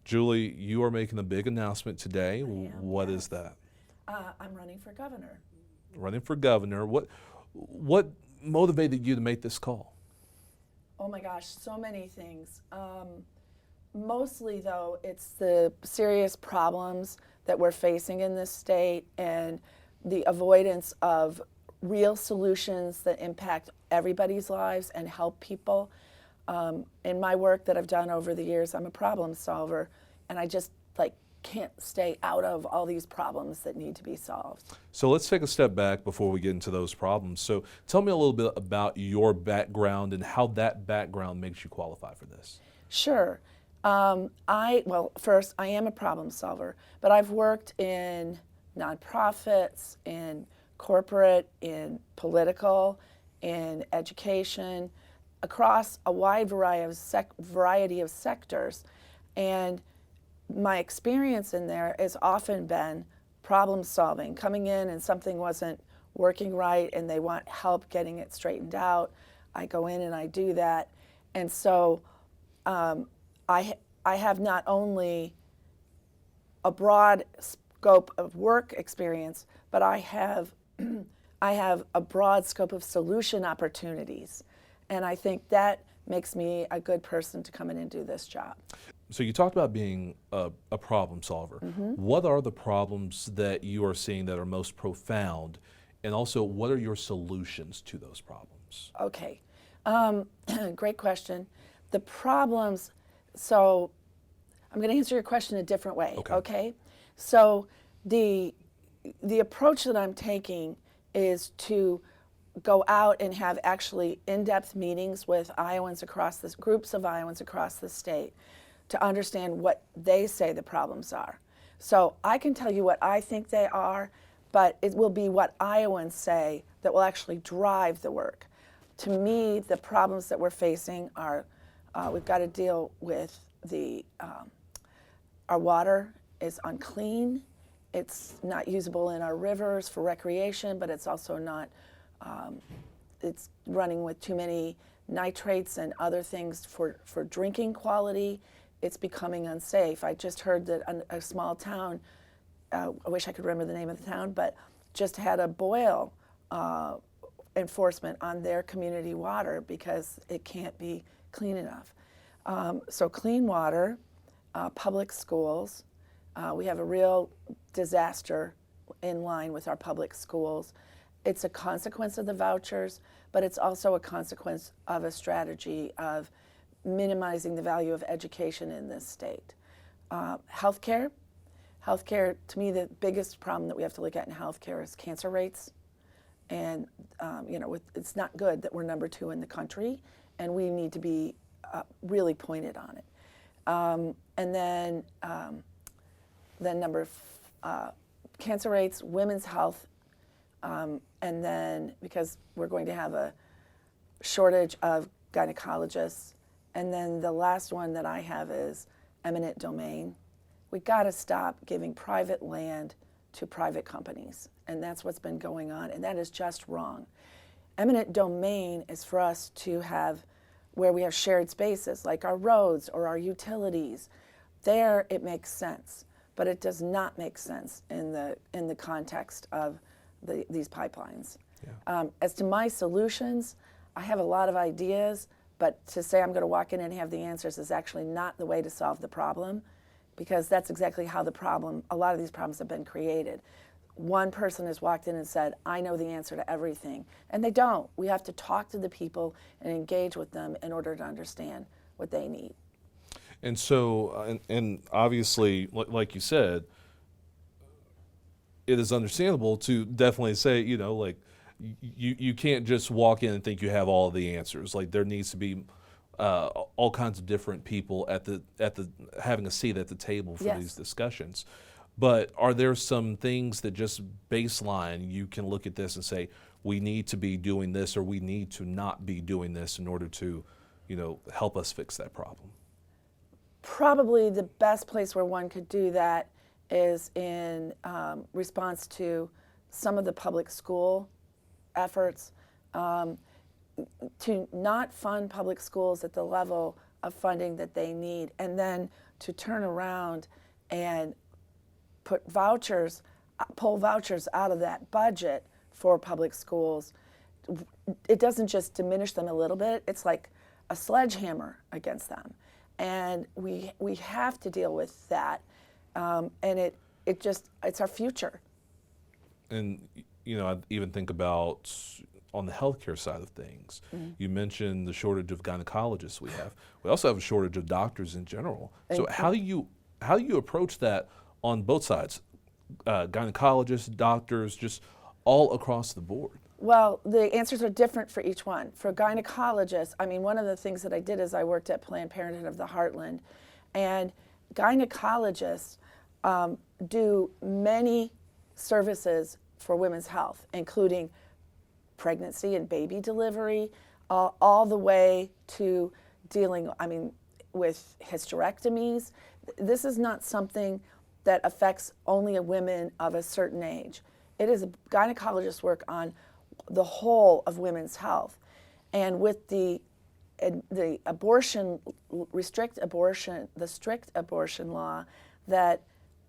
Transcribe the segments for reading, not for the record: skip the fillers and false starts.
Julie, you are making a big announcement today. I am, What is yes. that? I'm running for governor. Running for governor. What motivated you to make this call? Oh my gosh, so many things. Mostly, though, it's the serious problems that we're facing in this state and the avoidance of real solutions that impact everybody's lives and help people. In my work that I've done over the years, I'm a problem solver, and I just like can't stay out of all these problems that need to be solved. So let's take a step back before we get into those problems. So tell me a little bit about your background and how that background makes you qualify for this. Sure. First, I am a problem solver, but I've worked in nonprofits, in corporate, in political, in education, across a wide variety of sectors. And my experience in there has often been problem solving, coming in and something wasn't working right and they want help getting it straightened out. I go in and I do that. And so I have not only a broad scope of work experience, but I have I have a broad scope of solution opportunities, and I think that makes me a good person to come in and do this job. So you talked about being a problem solver. What are the problems that you are seeing that are most profound, and also what are your solutions to those problems? Okay, great question. The problems. So I'm going to answer your question a different way. Okay. So the approach that I'm taking is to go out and have actually in-depth meetings with Iowans across this groups of Iowans across the state to understand what they say the problems are. So I can tell you what I think they are, but it will be what Iowans say that will actually drive the work. To me, the problems that we're facing are we've got to deal with our water is unclean. It's not usable in our rivers for recreation, but it's also not, it's running with too many nitrates and other things for drinking quality. It's becoming unsafe. I just heard that a small town, I wish I could remember the name of the town, but just had a boil enforcement on their community water because it can't be clean enough. So clean water, public schools. We have a real disaster in line with our public schools. It's a consequence of the vouchers, but it's also a consequence of a strategy of minimizing the value of education in this state. Healthcare. Healthcare, to me, the biggest problem that we have to look at in healthcare is cancer rates. And, it's not good that we're number 2 in the country, and we need to be really pointed on it. And then cancer rates, women's health, and then because we're going to have a shortage of gynecologists. And then the last one that I have is eminent domain. We got to stop giving private land to private companies, and that's what's been going on, and that is just wrong. Eminent domain is for us to have where we have shared spaces, like our roads or our utilities. There it makes sense, but it does not make sense in the context of these pipelines. Yeah. As to my solutions, I have a lot of ideas, but to say I'm going to walk in and have the answers is actually not the way to solve the problem, because that's exactly how a lot of these problems have been created. One person has walked in and said, I know the answer to everything. And they don't. We have to talk to the people and engage with them in order to understand what they need. And so, and obviously, like you said, it is understandable to definitely say, you can't just walk in and think you have all of the answers. Like, there needs to be all kinds of different people at the having a seat at the table for these discussions. But are there some things that just baseline you can look at this and say, we need to be doing this or we need to not be doing this in order to, help us fix that problem? Probably the best place where one could do that is in response to some of the public school efforts to not fund public schools at the level of funding that they need, and then to turn around and put vouchers, pull vouchers out of that budget for public schools, it doesn't just diminish them a little bit, it's like a sledgehammer against them. And we have to deal with that. And it's our future. And, I even think about on the healthcare side of things. You mentioned the shortage of gynecologists we have. We also have a shortage of doctors in general. So how do you approach that on both sides? Gynecologists, doctors, just all across the board. Well, the answers are different for each one. For gynecologists, one of the things that I did is I worked at Planned Parenthood of the Heartland, and gynecologists do many services for women's health, including pregnancy and baby delivery, all the way to dealing, with hysterectomies. This is not something that affects only women of a certain age. It is gynecologists work on the whole of women's health, and with the strict abortion law that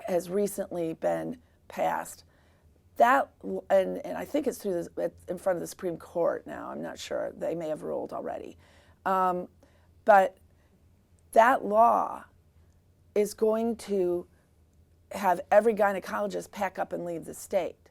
has recently been passed, that and I think it's in front of the Supreme Court now. I'm not sure, they may have ruled already, but that law is going to have every gynecologist pack up and leave the state,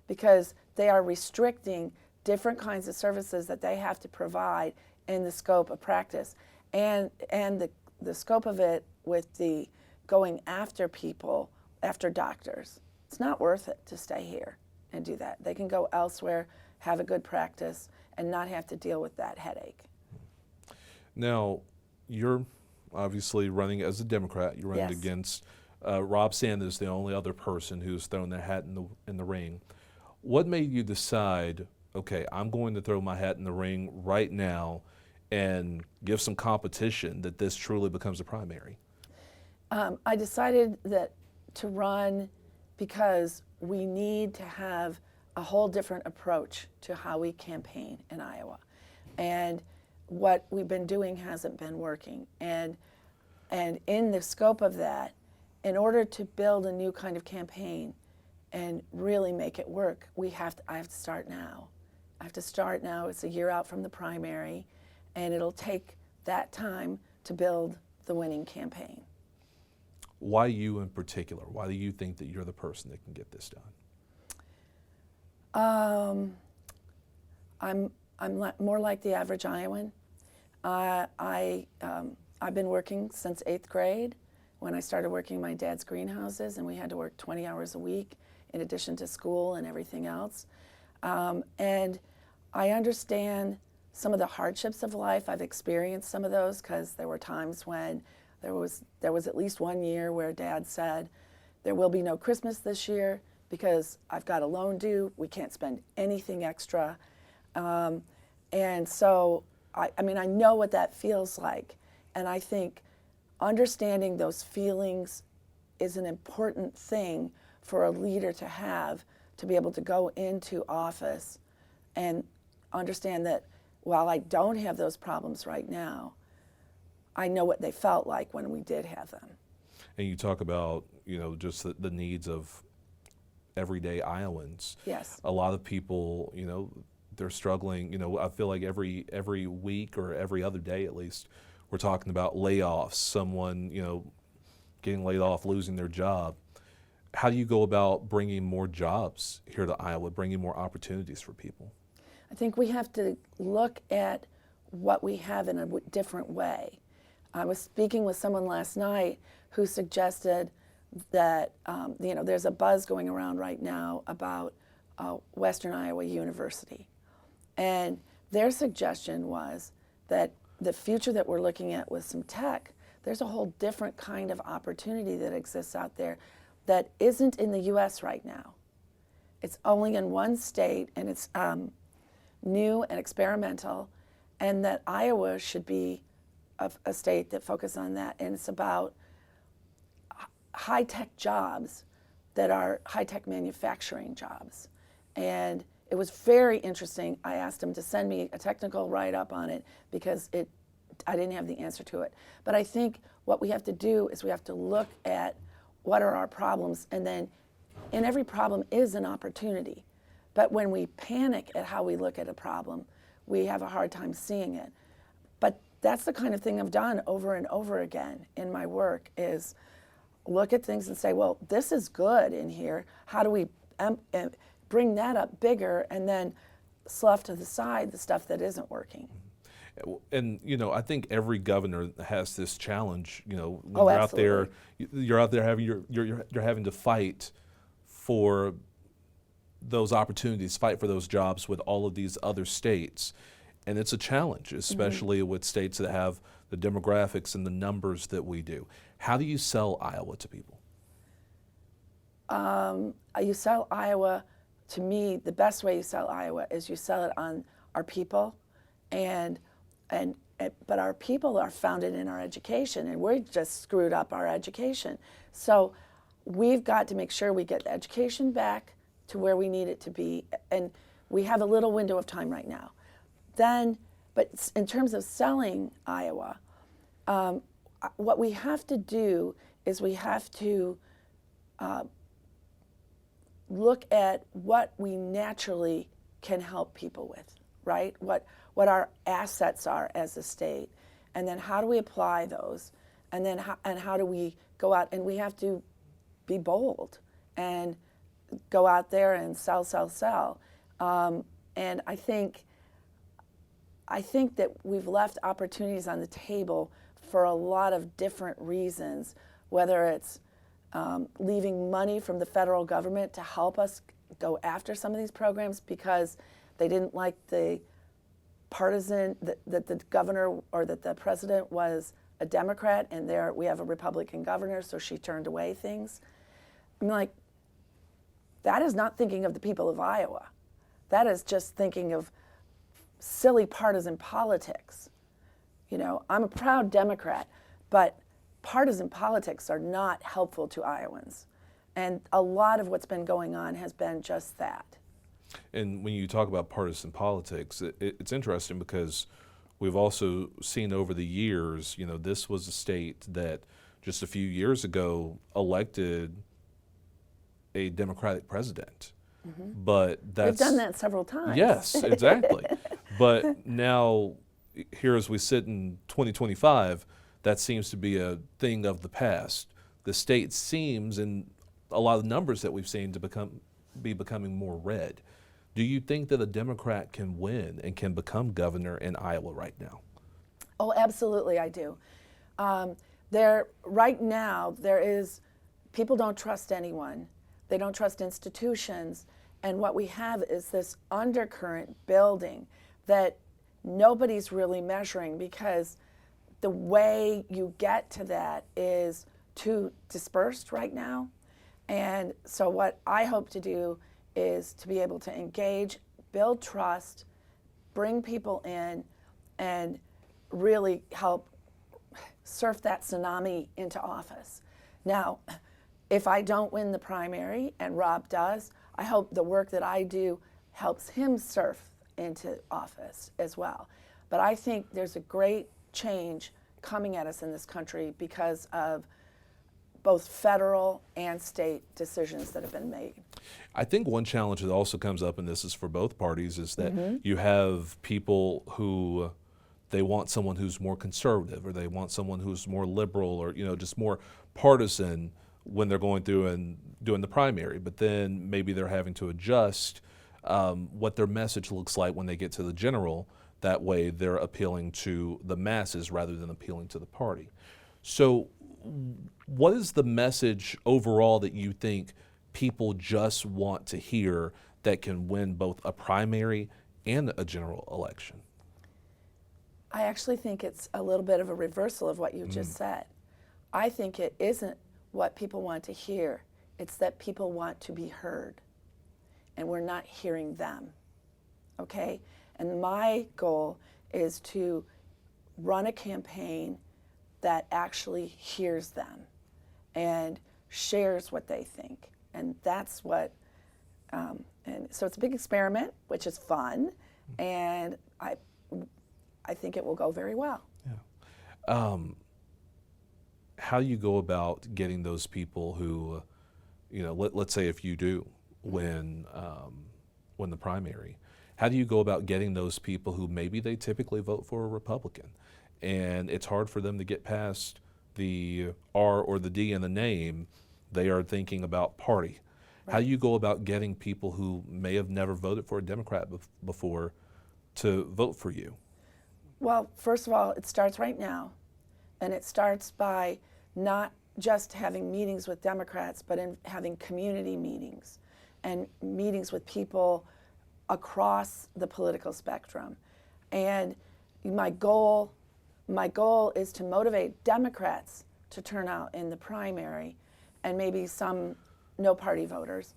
because they are restricting different kinds of services that they have to provide in the scope of practice, and the scope of it with the going after people, after doctors. It's not worth it to stay here and do that. They can go elsewhere, have a good practice, and not have to deal with that headache. Now, you're obviously running as a Democrat. You're running Yes. against Rob Sanders, the only other person who's thrown their hat in the ring. What made you decide, okay, I'm going to throw my hat in the ring right now and give some competition that this truly becomes a primary? I decided to run because we need to have a whole different approach to how we campaign in Iowa. And what we've been doing hasn't been working. And in the scope of that, in order to build a new kind of campaign and really make it work, I have to start now. I have to start now. It's a year out from the primary, and it'll take that time to build the winning campaign. Why you in particular? Why do you think that you're the person that can get this done? I'm more like the average Iowan. I've been working since 8th grade, when I started working in my dad's greenhouses, and we had to work 20 hours a week in addition to school and everything else. And I understand some of the hardships of life. I've experienced some of those, because there were times when there was at least one year where Dad said, there will be no Christmas this year because I've got a loan due. We can't spend anything extra. And so, I know what that feels like. And I think understanding those feelings is an important thing for a leader to have, to be able to go into office and understand that while I don't have those problems right now, I know what they felt like when we did have them. And you talk about, just the needs of everyday Iowans. Yes. A lot of people, they're struggling. I feel like every week or every other day at least, we're talking about layoffs, someone, getting laid off, losing their job. How do you go about bringing more jobs here to Iowa, bringing more opportunities for people? I think we have to look at what we have in a different way. I was speaking with someone last night who suggested that, there's a buzz going around right now about Western Iowa University. And their suggestion was that the future that we're looking at with some tech, there's a whole different kind of opportunity that exists out there that isn't in the U.S. right now. It's only in one state, and it's new and experimental, and that Iowa should be a state that focuses on that. And it's about high-tech jobs that are high-tech manufacturing jobs. And it was very interesting. I asked him to send me a technical write-up on it because it I didn't have the answer to it. But I think what we have to do is we have to look at what are our problems, and then in every problem is an opportunity. But when we panic at how we look at a problem, we have a hard time seeing it. But that's the kind of thing I've done over and over again in my work, is look at things and say, well, this is good in here. How do we bring that up bigger, and then slough to the side the stuff that isn't working? And I think every governor has this challenge. When Oh, you're absolutely. you're out there having you're having to fight for those opportunities, fight for those jobs with all of these other states, and it's a challenge, especially with states that have the demographics and the numbers that we do. How do you sell Iowa to people? You sell Iowa, to me, the best way you sell Iowa is you sell it on our people, but our people are founded in our education, and we just screwed up our education. So we've got to make sure we get the education back to where we need it to be, and we have a little window of time right now. But in terms of selling Iowa, what we have to do is we have to look at what we naturally can help people with, right? What our assets are as a state, and then how do we apply those, and then how do we go out, and we have to be bold and go out there and sell. And I think that we've left opportunities on the table for a lot of different reasons, whether it's leaving money from the federal government to help us go after some of these programs because they didn't like the partisan, that the governor or that the president was a Democrat, and there we have a Republican governor, so she turned away things. I'm like, that is not thinking of the people of Iowa. That is just thinking of silly partisan politics. I'm a proud Democrat, but partisan politics are not helpful to Iowans. And a lot of what's been going on has been just that. And when you talk about partisan politics, it's interesting because we've also seen over the years, this was a state that just a few years ago elected a Democratic president. But We've done that several times. Yes, exactly. But now, here as we sit in 2025, that seems to be a thing of the past. The state seems, in a lot of the numbers that we've seen, to be becoming more red. Do you think that a Democrat can win and can become governor in Iowa right now? Oh, absolutely, I do. Right now, people don't trust anyone. They don't trust institutions. And what we have is this undercurrent building that nobody's really measuring, because the way you get to that is too dispersed right now. And so what I hope to do is to be able to engage, build trust, bring people in, and really help surf that tsunami into office. Now, if I don't win the primary and Rob does, I hope the work that I do helps him surf into office as well. But I think there's a great change coming at us in this country because of both federal and state decisions that have been made. I think one challenge that also comes up, and this is for both parties, is that you have people who they want someone who's more conservative, or they want someone who's more liberal, or just more partisan when they're going through and doing the primary. But then maybe they're having to adjust what their message looks like when they get to the general. That way they're appealing to the masses rather than appealing to the party. So what is the message overall that you think people just want to hear that can win both a primary and a general election? I actually think it's a little bit of a reversal of what you just said. I think it isn't what people want to hear. It's that people want to be heard, and we're not hearing them, okay? And my goal is to run a campaign that actually hears them and shares what they think. And that's what, and so it's a big experiment, which is fun, and I think it will go very well. Yeah. How do you go about getting those people who, let's say if you do win the primary, how do you go about getting those people who maybe they typically vote for a Republican, and it's hard for them to get past the R or the D in the name? They are thinking about party. Right. How do you go about getting people who may have never voted for a Democrat before to vote for you? Well, first of all, it starts right now, and it starts by not just having meetings with Democrats, but in having community meetings and meetings with people across the political spectrum. And my goal is to motivate Democrats to turn out in the primary, and maybe some no-party voters,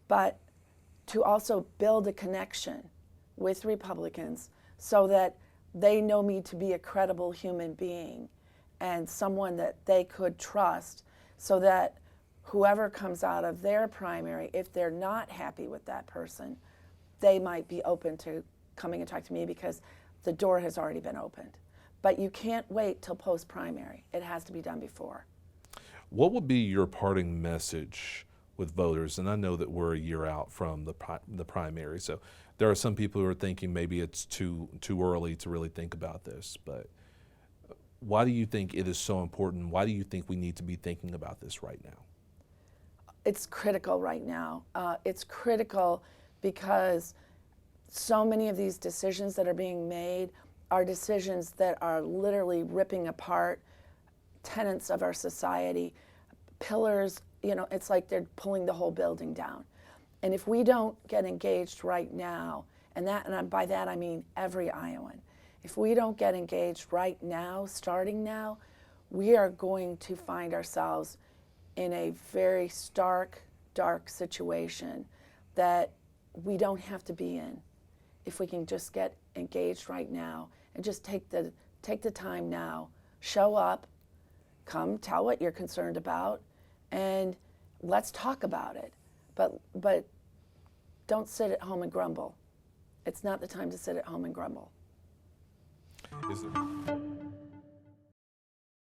but to also build a connection with Republicans so that they know me to be a credible human being and someone that they could trust, so that whoever comes out of their primary, if they're not happy with that person, they might be open to coming and talk to me, because the door has already been opened. But you can't wait till post-primary. It has to be done before. What would be your parting message with voters? And I know that we're a year out from the primary, so there are some people who are thinking maybe it's too early to really think about this, but why do you think it is so important? Why do you think we need to be thinking about this right now? It's critical right now. It's critical because so many of these decisions that are being made are decisions that are literally ripping apart tenets of our society, pillars. It's like they're pulling the whole building down. And if we don't get engaged right now, and by that I mean every Iowan, if we don't get engaged right now, starting now, we are going to find ourselves in a very stark, dark situation that we don't have to be in. If we can just get engaged right now and just take the time now, show up, come tell what you're concerned about, and let's talk about it. But don't sit at home and grumble. It's not the time to sit at home and grumble. Is there